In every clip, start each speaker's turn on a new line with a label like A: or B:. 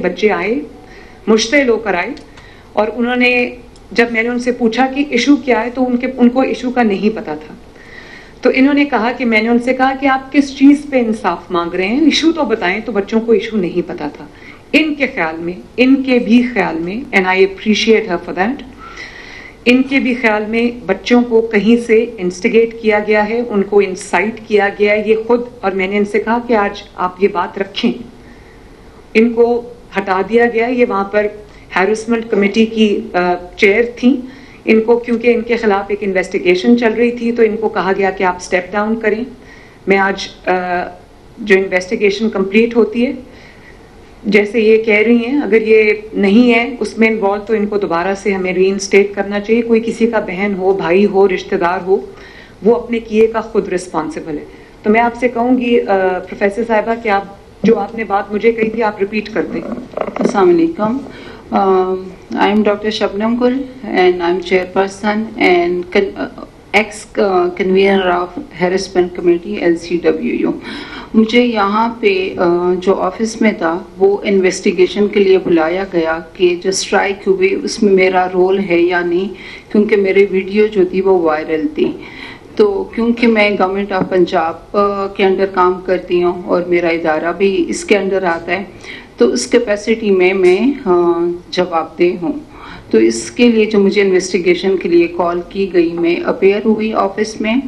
A: बच्चे आए, मुश्तिल होकर आए, और उन्होंने, जब मैंने उनसे पूछा कि इशू क्या है, तो उनको इशू का नहीं पता था। तो इन्होंने कहा कि मैंने उनसे कहा कि आप किस चीज़ पे इंसाफ मांग रहे हैं, इशू तो बताएं। तो बच्चों को इशू नहीं पता था। इनके ख्याल में, इनके भी ख्याल में, and I appreciate her for that, इनके भी ख्याल में बच्चों को कहीं से इंस्टिगेट किया गया है, उनको इंसाइट किया गया है, ये खुद। और मैंने इनसे कहा कि आज आप ये बात रखें, इनको हटा दिया गया है। ये वहाँ पर हैरेसमेंट कमेटी की चेयर थी। इनको, क्योंकि इनके खिलाफ एक इन्वेस्टिगेशन चल रही थी, तो इनको कहा गया कि आप स्टेप डाउन करें। मैं आज जो इन्वेस्टिगेशन कंप्लीट होती है, जैसे ये कह रही हैं, अगर ये नहीं है उसमें इन्वॉल्व, तो इनको दोबारा से हमें रीइंस्टेट करना चाहिए। कोई किसी का बहन हो, भाई हो, रिश्तेदार हो, वो अपने किए का खुद रिस्पॉन्सिबल है। तो मैं आपसे कहूँगी प्रोफेसर साहिबा कि आप जो आपने बात मुझे कही थी, आप रिपीट कर दें।
B: अस्सलाम वालेकुम। I am Dr. Shabnam Gul and I am chairperson and ex-convener of Harassment Committee LCWU। मुझे यहाँ पे जो ऑफिस में था वो इन्वेस्टिगेशन के लिए बुलाया गया कि जो स्ट्राइक हुई उसमें मेरा रोल है या नहीं, क्योंकि मेरी वीडियो जो थी वो वायरल थी। तो क्योंकि मैं गवर्नमेंट ऑफ पंजाब के अंडर काम करती हूँ और मेरा इदारा भी इसके अंडर आता है, तो उस कैपेसिटी में मैं जवाबदेह हूँ। तो इसके लिए जो मुझे इन्वेस्टिगेशन के लिए कॉल की गई, मैं अपेयर हुई ऑफिस में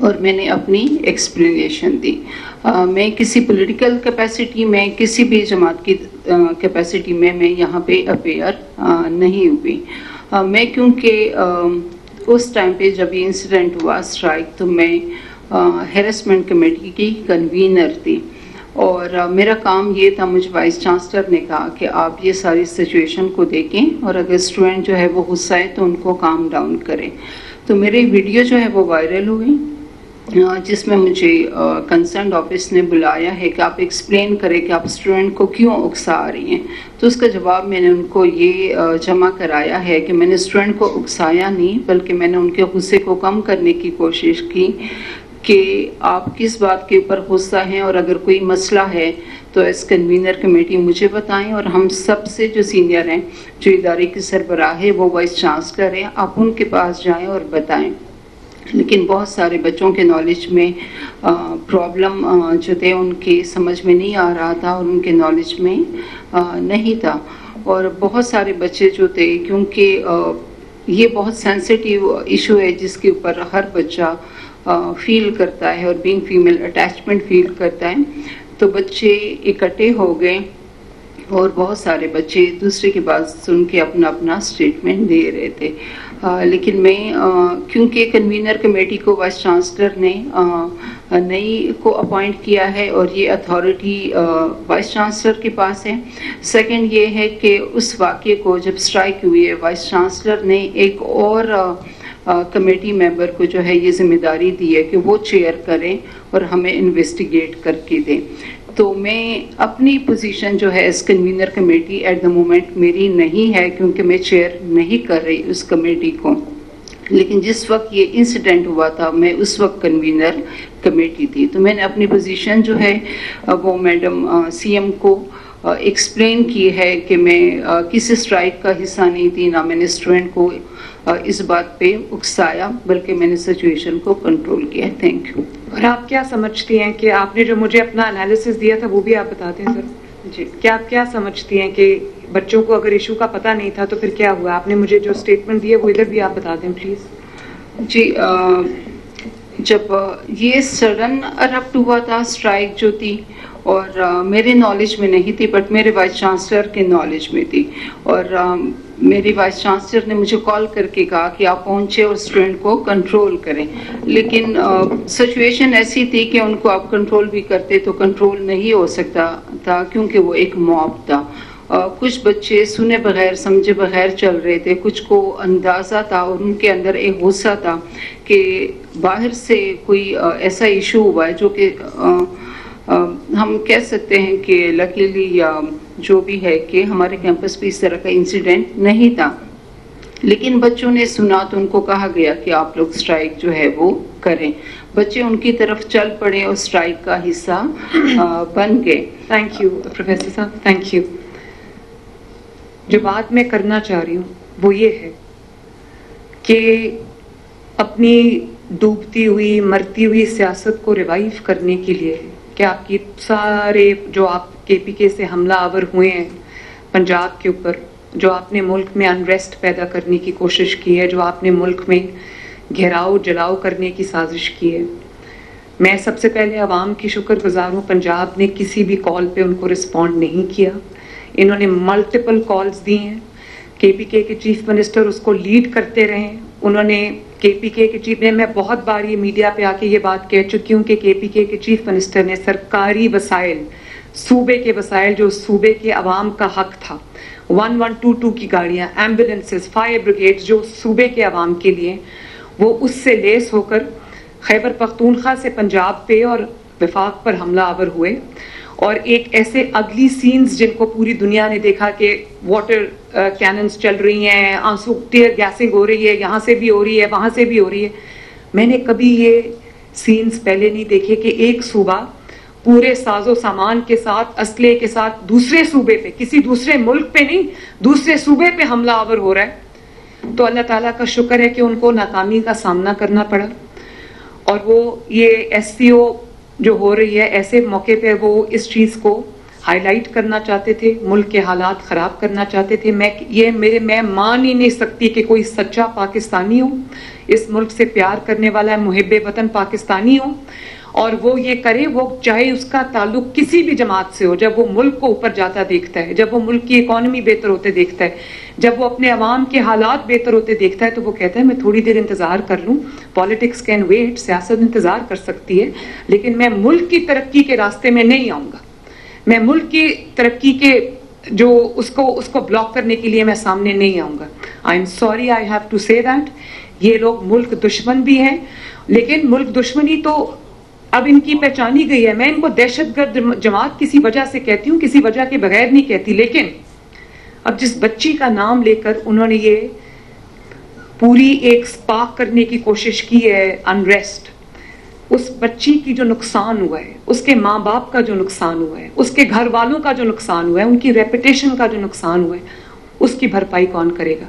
B: और मैंने अपनी एक्सप्लेनेशन दी। मैं किसी पॉलिटिकल कैपेसिटी में, किसी भी जमात की कैपेसिटी में मैं यहाँ पे अपेयर नहीं हुई। मैं क्योंकि उस टाइम पे जब ये इंसिडेंट हुआ स्ट्राइक, तो मैं हैरेसमेंट कमेटी की कन्वीनर थी और मेरा काम ये था, मुझे वाइस चांसलर ने कहा कि आप ये सारी सिचुएशन को देखें और अगर स्टूडेंट जो है वो गुस्सा है तो उनको काम डाउन करें। तो मेरी वीडियो जो है वो वायरल हुई, जिसमें मुझे कंसर्न ऑफिस ने बुलाया है कि आप एक्सप्लेन करें कि आप स्टूडेंट को क्यों उकसा रही हैं। तो उसका जवाब मैंने उनको ये जमा कराया है कि मैंने स्टूडेंट को उकसाया नहीं, बल्कि मैंने उनके गुस्से को कम करने की कोशिश की कि आप किस बात के ऊपर गुस्सा हैं और अगर कोई मसला है तो एज कन्वीनर कमेटी मुझे बताएं और हम सबसे जो सीनियर हैं, जो इदारे की सरबराह है, वो वाइस चांसलर हैं, आप उनके पास जाएं और बताएं। लेकिन बहुत सारे बच्चों के नॉलेज में प्रॉब्लम जो थे उनके समझ में नहीं आ रहा था और उनके नॉलेज में नहीं था। और बहुत सारे बच्चे जो थे, क्योंकि ये बहुत सेंसिटिव इशू है जिसके ऊपर हर बच्चा फील करता है और बीइंग फीमेल अटैचमेंट फील करता है, तो बच्चे इकट्ठे हो गए और बहुत सारे बच्चे दूसरे की बात सुन के अपना अपना स्टेटमेंट दे रहे थे। लेकिन मैं क्योंकि कन्वीनर कमेटी को वाइस चांसलर ने नई को अपॉइंट किया है और ये अथॉरिटी वाइस चांसलर के पास है। सेकंड ये है कि उस वाक़े को जब स्ट्राइक हुई है, वाइस चांसलर ने एक और कमेटी मेंबर को जो है ये जिम्मेदारी दी है कि वो चेयर करें और हमें इन्वेस्टिगेट करके दें। तो मैं अपनी पोजीशन जो है as convener committee at the moment मेरी नहीं है, क्योंकि मैं चेयर नहीं कर रही उस कमेटी को। लेकिन जिस वक्त ये इंसिडेंट हुआ था, मैं उस वक्त कन्वीनर कमेटी थी। तो मैंने अपनी पोजीशन जो है वो मैडम सीएम को एक्सप्लेन की है कि मैं किसी स्ट्राइक का हिस्सा नहीं थी, ना मैंने स्टूडेंट को इस बात पे उकसाया, बल्कि मैंने सिचुएशन को कंट्रोल किया। Thank you.
A: और आप क्या समझती हैं कि आपने जो मुझे अपना एनालिसिस दिया था वो भी आप बताते हैं सर जी, क्या आप क्या समझती हैं कि बच्चों को अगर इशू का पता नहीं था तो फिर क्या हुआ? आपने मुझे जो स्टेटमेंट दिया वो इधर भी आप बता दें प्लीज़।
B: जी, जब ये सडन अरप्ट हुआ था स्ट्राइक जो थी, और मेरे नॉलेज में नहीं थी, बट मेरे वाइस चांसलर के नॉलेज में थी। और मेरी वाइस चांसलर ने मुझे कॉल करके कहा कि आप पहुंचे और स्टूडेंट को कंट्रोल करें। लेकिन सिचुएशन ऐसी थी कि उनको आप कंट्रोल भी करते तो कंट्रोल नहीं हो सकता था, क्योंकि वो एक मॉब था। कुछ बच्चे सुने बगैर समझे बगैर चल रहे थे, कुछ को अंदाज़ा था और उनके अंदर एक गुस्सा था कि बाहर से कोई ऐसा इशू हुआ है जो कि हम कह सकते हैं कि लकीली या जो भी है कि हमारे कैंपस पे इस तरह का इंसिडेंट नहीं था। लेकिन बच्चों ने सुना तो उनको कहा गया कि आप लोग स्ट्राइक जो है वो करें। बच्चे उनकी तरफ चल पड़े और स्ट्राइक का हिस्सा बन गए।
A: थैंक यू प्रोफेसर साहब, थैंक यू। जो बात मैं करना चाह रही हूँ वो ये है कि अपनी डूबती हुई मरती हुई सियासत को रिवाइव करने के लिए कि आपकी सारे जो आप केपीके से हमलावर हुए हैं पंजाब के ऊपर, जो आपने मुल्क में अनरेस्ट पैदा करने की कोशिश की है, जो आपने मुल्क में घेराव जलाओ करने की साजिश की है, मैं सबसे पहले आवाम की शुक्रगुजार हूँ। पंजाब ने किसी भी कॉल पे उनको रिस्पॉन्ड नहीं किया। इन्होंने मल्टीपल कॉल्स दी हैं। केपीके के चीफ मिनिस्टर उसको लीड करते रहे। उन्होंने केपीके के चीफ ने, मैं बहुत बार ये मीडिया पे आके ये बात कह चुकी हूँ कि केपीके के चीफ मिनिस्टर ने सरकारी वसाइल, सूबे के वसाइल जो सूबे के अवाम का हक था, 1122 की गाड़ियाँ, एम्बुलेंसेस, फायर ब्रिगेड्स जो सूबे के अवाम के लिए, वो उससे लेस होकर खैबर पख्तूनख्वा से पंजाब पे और वफाक पर हमलावर हुए। और एक ऐसे अगली सीन्स जिनको पूरी दुनिया ने देखा कि वाटर कैनन्स चल रही हैं, आंसू टीयर गैसिंग हो रही है, यहाँ से भी हो रही है, वहाँ से भी हो रही है। मैंने कभी ये सीन्स पहले नहीं देखे कि एक सूबा पूरे साजो सामान के साथ, असले के साथ दूसरे सूबे पे, किसी दूसरे मुल्क पे नहीं, दूसरे सूबे पे हमलावर हो रहा है। तो अल्लाह ताला का शुक्र है कि उनको नाकामी का सामना करना पड़ा। और वो ये SCO जो हो रही है, ऐसे मौके पे वो इस चीज़ को हाईलाइट करना चाहते थे, मुल्क के हालात ख़राब करना चाहते थे। मैं मान ही नहीं सकती कि कोई सच्चा पाकिस्तानी हो, इस मुल्क से प्यार करने वाला मुहिब्बे वतन पाकिस्तानी हो और वो ये करे, वो चाहे उसका ताल्लुक किसी भी जमात से हो, जब वो मुल्क को ऊपर जाता देखता है, जब वो मुल्क की इकॉनमी बेहतर होते देखता है, जब वो अपने अवाम के हालात बेहतर होते देखता है, तो वो कहता है मैं थोड़ी देर इंतज़ार कर लूँ, पॉलिटिक्स कैन वेट, सियासत इंतज़ार कर सकती है, लेकिन मैं मुल्क की तरक्की के रास्ते में नहीं आऊँगा। मैं मुल्क की तरक्की के जो उसको ब्लॉक करने के लिए मैं सामने नहीं आऊँगा। I am sorry, I have to say that. ये लोग मुल्क दुश्मन भी हैं, लेकिन मुल्क दुश्मनी तो अब इनकी पहचानी गई है। मैं इनको दहशतगर्द जमात किसी वजह से कहती हूँ, किसी वजह के बगैर नहीं कहती। लेकिन अब जिस बच्ची का नाम लेकर उन्होंने ये पूरी एक स्पार्क करने की कोशिश की है अनरेस्ट, उस बच्ची की जो नुकसान हुआ है, उसके माँ बाप का जो नुकसान हुआ है, उसके घर वालों का जो नुकसान हुआ है, उनकी रेपुटेशन का जो नुकसान हुआ है, उसकी भरपाई कौन करेगा?